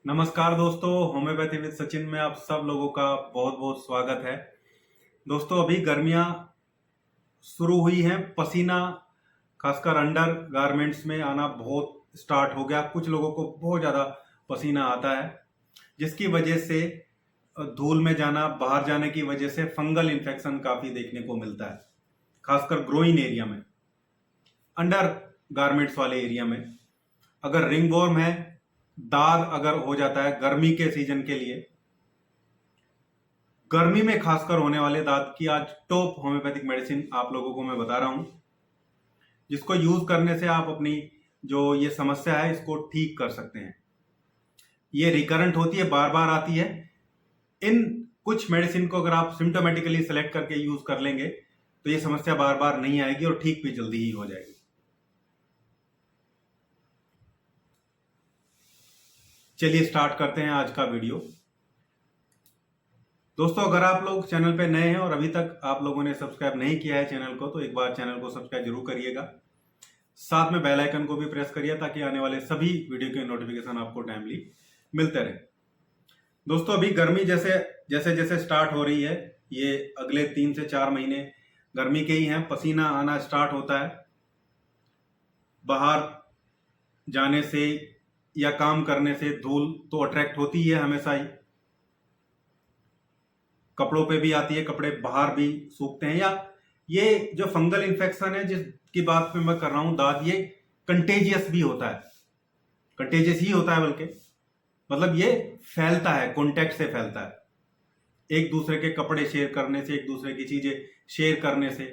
नमस्कार दोस्तों, homeopathy with Sachin में आप सब लोगों का बहुत बहुत स्वागत है। दोस्तों, अभी गर्मियां शुरू हुई हैं। पसीना खासकर अंडर गारमेंट्स में आना बहुत स्टार्ट हो गया। कुछ लोगों को बहुत ज़्यादा पसीना आता है, जिसकी वजह से धूल में जाना, बाहर जाने की वजह से फंगल इन्फेक्शन काफ़ी देखने को मिलता है, खासकर ग्रोइन एरिया में। अंडर गारमेंट्स वाले एरिया में अगर रिंगवॉर्म है, दाग अगर हो जाता है गर्मी के सीजन के लिए, गर्मी में खासकर होने वाले दांत की आज टॉप होम्योपैथिक मेडिसिन आप लोगों को मैं बता रहा हूं, जिसको यूज करने से आप अपनी जो ये समस्या है इसको ठीक कर सकते हैं। ये रिकरेंट होती है, बार बार आती है। इन कुछ मेडिसिन को अगर आप सिम्टोमेटिकली सेलेक्ट करके यूज कर लेंगे तो ये समस्या बार बार नहीं आएगी और ठीक भी जल्दी ही हो जाएगी। चलिए स्टार्ट करते हैं आज का वीडियो। दोस्तों, अगर आप लोग चैनल पे नए हैं और अभी तक आप लोगों ने सब्सक्राइब नहीं किया है चैनल को, तो एक बार चैनल को सब्सक्राइब जरूर करिएगा। साथ में बेल आइकन को भी प्रेस करिए ताकि आने वाले सभी वीडियो के नोटिफिकेशन आपको टाइमली मिलते रहे। दोस्तों, अभी गर्मी जैसे जैसे स्टार्ट हो रही है, ये अगले 3 से 4 महीने गर्मी के ही हैं। पसीना आना स्टार्ट होता है। बाहर जाने से या काम करने से धूल तो अट्रैक्ट होती है हमेशा ही, कपड़ों पे भी आती है, कपड़े बाहर भी सूखते हैं। या ये जो फंगल इन्फेक्शन है जिसकी बात पे मैं कर रहा हूं, दाद, ये कंटेजियस भी होता है, कंटेजियस ही होता है, बल्कि मतलब ये फैलता है, कॉन्टेक्ट से फैलता है। एक दूसरे के कपड़े शेयर करने से, एक दूसरे की चीजें शेयर करने से,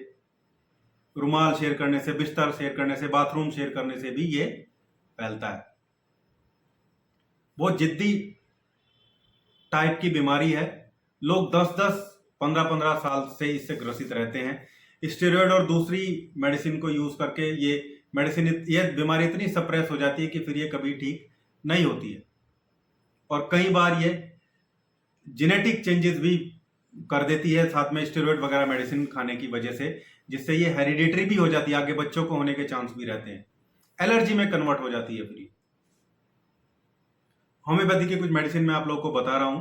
रुमाल शेयर करने से, बिस्तर शेयर करने से, बाथरूम शेयर करने से भी ये फैलता है। बहुत जिद्दी टाइप की बीमारी है। लोग 10-10, 15-15 साल से इससे ग्रसित रहते हैं। स्टेरॉयड और दूसरी मेडिसिन को यूज करके ये बीमारी इतनी सप्रेस हो जाती है कि फिर ये कभी ठीक नहीं होती है। और कई बार ये जेनेटिक चेंजेस भी कर देती है साथ में, स्टेरॉयड वगैरह मेडिसिन खाने की वजह से, जिससे ये हेरिडेटरी भी हो जाती है, आगे बच्चों को होने के चांस भी रहते हैं, एलर्जी में कन्वर्ट हो जाती है। फिर होम्योपैथी की कुछ मेडिसिन मैं आप लोगों को बता रहा हूं,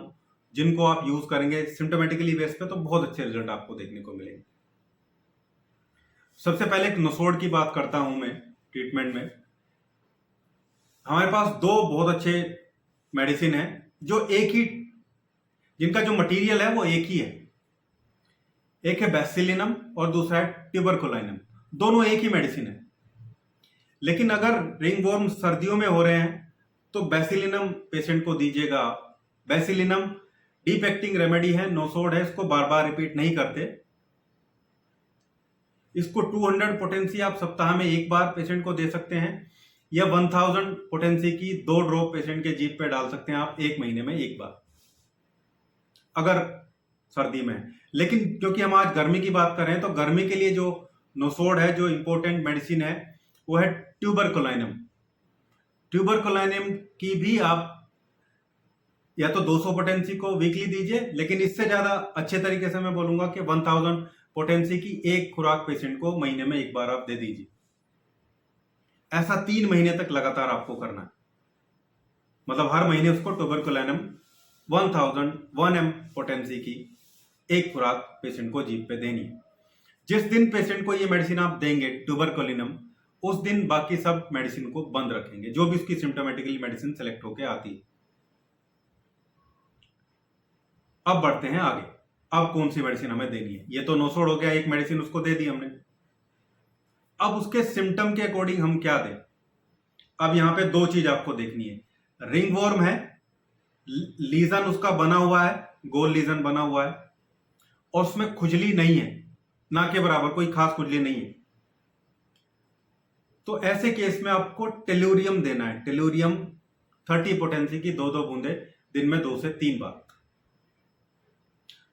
जिनको आप यूज करेंगे सिम्टोमेटिकली बेस पे तो बहुत अच्छे रिजल्ट आपको देखने को मिलेंगे। सबसे पहले एक नसोड़ की बात करता हूं मैं। ट्रीटमेंट में हमारे पास दो बहुत अच्छे मेडिसिन है, जो एक ही, जिनका जो मटेरियल है वो एक ही है। एक है बैसिलिनम और दूसरा है ट्यूबरकुलिनम। दोनों एक ही मेडिसिन है, लेकिन अगर रिंगवॉर्म सर्दियों में हो रहे हैं तो बैसिलिनम पेशेंट को दीजिएगा। बैसिलिनम डीप एक्टिंग रेमेडी है, नोसोड है, इसको बार बार रिपीट नहीं करते। इसको 200 पोटेंसी आप सप्ताह में एक बार पेशेंट को दे सकते हैं, या 1000 पोटेंसी की 2 ड्रॉप पेशेंट के जीभ पे डाल सकते हैं आप एक महीने में एक बार, अगर सर्दी में। लेकिन क्योंकि हम आज गर्मी की बात कर रहे हैं, तो गर्मी के लिए जो नोसोड है, जो इंपॉर्टेंट मेडिसिन है, वो है ट्यूबरकुलिनम। ट्यूबरकुलिनम की भी आप या तो 200 पोटेंसी को वीकली दीजिए, लेकिन इससे ज्यादा अच्छे तरीके से मैं बोलूंगा कि 1000 पोटेंसी की एक खुराक पेशेंट को महीने में एक बार आप दे दीजिए। ऐसा 3 महीने तक लगातार आपको करना है। मतलब हर महीने उसको ट्यूबरकुलिनम 1000 1 m पोटेंसी की एक खुराक पेशेंट को जीभ पे देनी है। जिस दिन पेशेंट को ये मेडिसिन आप देंगे ट्यूबरकुलिनम, उस दिन बाकी सब मेडिसिन को बंद रखेंगे, जो भी उसकी सिम्टोमेटिकली मेडिसिन सेलेक्ट होकर आती है। अब बढ़ते हैं आगे। अब कौन सी मेडिसिन हमें देनी है? ये तो नोसोड हो गया, एक मेडिसिन उसको दे दी हमने। अब उसके सिम्टम के अकॉर्डिंग हम क्या दें? अब यहां पे 2 चीज आपको देखनी है। रिंगवॉर्म है, लीजन उसका बना हुआ है, गोल लीजन बना हुआ है, और उसमें खुजली नहीं है, ना के बराबर कोई खास खुजली नहीं है, तो ऐसे केस में आपको टेलुरियम देना है। टेलुरियम 30 पोटेंसी की 2-2 बूंदे दिन में 2 से 3 बार।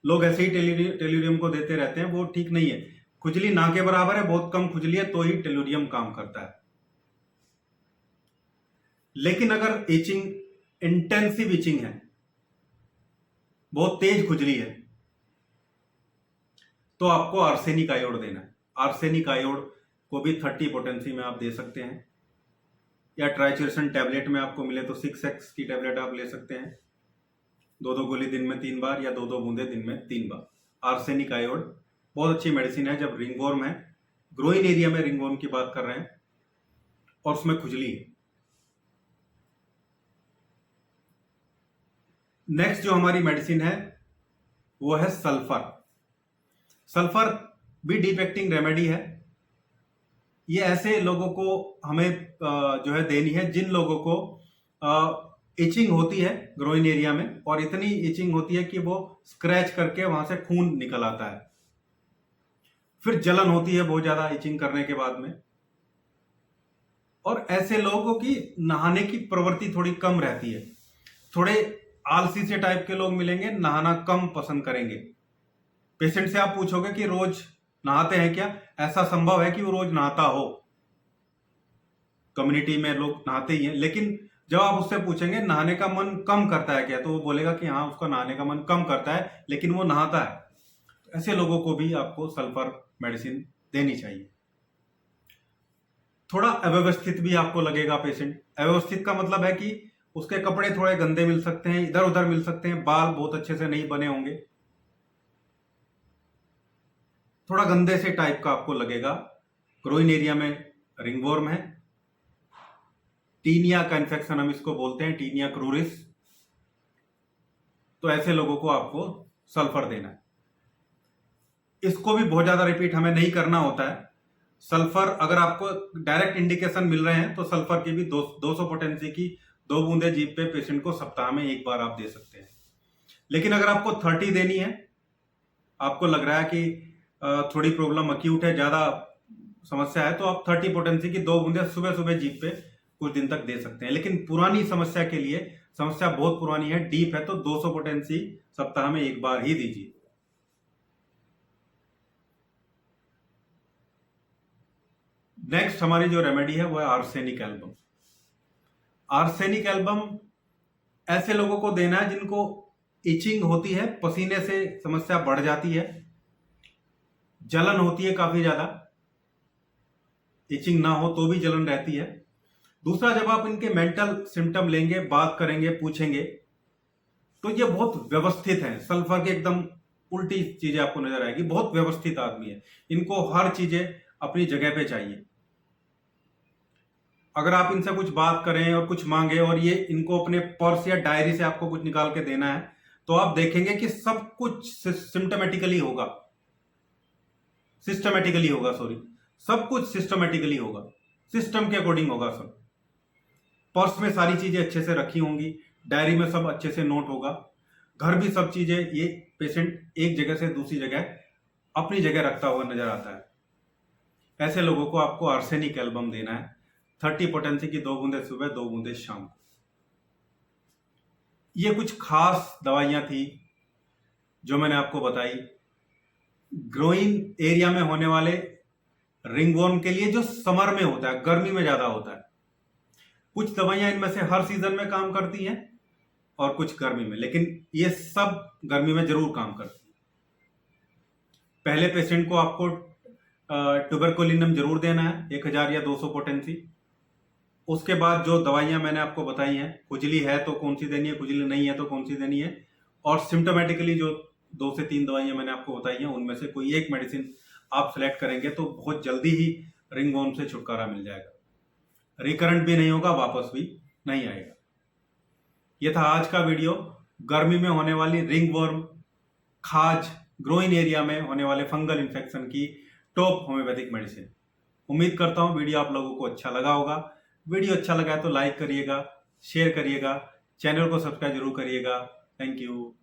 लोग ऐसे ही टेलुरियम को देते रहते हैं, वो ठीक नहीं है। खुजली ना के बराबर है, बहुत कम खुजली है तो ही टेलुरियम काम करता है। लेकिन अगर इचिंग, इंटेंसिव इचिंग है, बहुत तेज खुजली है, तो आपको आर्सेनिक आयोड देना है। आर्सेनिक आयोड को भी 30 पोटेंसी में आप दे सकते हैं। या ट्राइचेरसन टैबलेट में आपको मिले तो 6x की टैबलेट आप ले सकते हैं, 2 गोली दिन में 3 बार या 2 बूंदे दिन में 3 बार। आर्सेनिक आयोड बहुत अच्छी मेडिसिन है जब रिंगवर्म है, ग्रोइन एरिया में रिंगवर्म की बात कर रहे हैं और उसमें खुजली है। नेक्स्ट जो हमारी मेडिसिन है वो है सल्फर। सल्फर भी डीप एक्टिंग रेमेडी है। ये ऐसे लोगों को हमें जो है देनी है जिन लोगों को इचिंग होती है ग्रोइन एरिया में, और इतनी इचिंग होती है कि वो स्क्रैच करके वहां से खून निकल आता है, फिर जलन होती है बहुत ज्यादा इचिंग करने के बाद में, और ऐसे लोगों की नहाने की प्रवृत्ति थोड़ी कम रहती है। थोड़े आलसी से टाइप के लोग मिलेंगे, नहाना कम पसंद करेंगे। पेशेंट से आप पूछोगे कि रोज नहाते हैं क्या, ऐसा संभव है कि वो रोज नहाता हो, कम्युनिटी में लोग नहाते ही हैं, लेकिन जब आप उससे पूछेंगे नहाने का मन कम करता है क्या, तो वो बोलेगा कि हाँ उसका नहाने का मन कम करता है लेकिन वो नहाता है। ऐसे लोगों को भी आपको सल्फर मेडिसिन देनी चाहिए। थोड़ा अव्यवस्थित भी आपको लगेगा पेशेंट, अव्यवस्थित का मतलब है कि उसके कपड़े थोड़े गंदे मिल सकते हैं, इधर उधर मिल सकते हैं, बाल बहुत अच्छे से नहीं बने होंगे, थोड़ा गंदे से टाइप का आपको लगेगा। ग्रोइन एरिया में रिंगवर्म है, टीनिया का इन्फेक्शन हम इसको बोलते हैं, टीनिया क्रूरिस, तो ऐसे लोगों को आपको सल्फर देना है। इसको भी बहुत ज्यादा रिपीट हमें नहीं करना होता है। सल्फर अगर आपको डायरेक्ट इंडिकेशन मिल रहे हैं तो सल्फर की भी 200 पोटेंसी की 2 बूंदे जीभ पे पेशेंट को सप्ताह में 1 बार आप दे सकते हैं। लेकिन अगर आपको 30 देनी है, आपको लग रहा है कि थोड़ी प्रॉब्लम अक्यूट है, ज्यादा समस्या है, तो आप 30 पोटेंसी की 2 बूंदे सुबह सुबह जीभ पे कुछ दिन तक दे सकते हैं। लेकिन पुरानी समस्या के लिए, समस्या बहुत पुरानी है, डीप है, तो 200 पोटेंसी सप्ताह में 1 बार ही दीजिए। नेक्स्ट हमारी जो रेमेडी है वो है आर्सेनिक एल्बम। आर्सेनिक एल्बम ऐसे लोगों को देना है जिनको इचिंग होती है, पसीने से समस्या बढ़ जाती है, जलन होती है काफी ज्यादा, इचिंग ना हो तो भी जलन रहती है। दूसरा, जब आप इनके मेंटल सिम्टम लेंगे, बात करेंगे, पूछेंगे, तो ये बहुत व्यवस्थित है। सल्फर के एकदम उल्टी चीजें आपको नजर आएगी, बहुत व्यवस्थित आदमी है, इनको हर चीजें अपनी जगह पे चाहिए। अगर आप इनसे कुछ बात करें और कुछ मांगे और ये इनको अपने पर्स या डायरी से आपको कुछ निकाल के देना है, तो आप देखेंगे कि सब कुछ सिस्टमेटिकली होगा, सब कुछ सिस्टमेटिकली होगा, सिस्टम के अकॉर्डिंग होगा सब। पर्स में सारी चीजें अच्छे से रखी होंगी, डायरी में सब अच्छे से नोट होगा, घर भी सब चीजें, ये पेशेंट एक जगह से दूसरी जगह अपनी जगह रखता हुआ नजर आता है। ऐसे लोगों को आपको आर्सेनिक एल्बम देना है, 30 पोटेंसी की 2 बूंदे सुबह, 2 बूंदे शाम को। ये कुछ खास दवाइयां थी जो मैंने आपको बताई ग्रोइन एरिया में होने वाले रिंगवर्म के लिए, जो समर में होता है, गर्मी में ज्यादा होता है। कुछ दवाइयां इनमें से हर सीजन में काम करती हैं और कुछ गर्मी में, लेकिन ये सब गर्मी में जरूर काम करती है। पहले पेशेंट को आपको ट्यूबरकुलिनम जरूर देना है, 1000 या 200 पोटेंसी। उसके बाद जो दवाइयां मैंने आपको बताई हैं, खुजली है तो कौन सी देनी है, खुजली नहीं है तो कौन सी देनी है, और सिम्टोमेटिकली जो 2 से 3 दवाइयां मैंने आपको बताई हैं, उनमें से कोई एक मेडिसिन आप सेलेक्ट करेंगे तो बहुत जल्दी ही रिंगवर्म से छुटकारा मिल जाएगा, रिकरेंट भी नहीं होगा, वापस भी नहीं आएगा। यह था आज का वीडियो, गर्मी में होने वाली रिंगवर्म, खाज, ग्रोइन एरिया में होने वाले फंगल इन्फेक्शन की टॉप होम्योपैथिक मेडिसिन। उम्मीद करता हूं वीडियो आप लोगों को अच्छा लगा होगा। वीडियो अच्छा लगा है तो लाइक करिएगा, शेयर करिएगा, चैनल को सब्सक्राइब जरूर करिएगा। Thank you.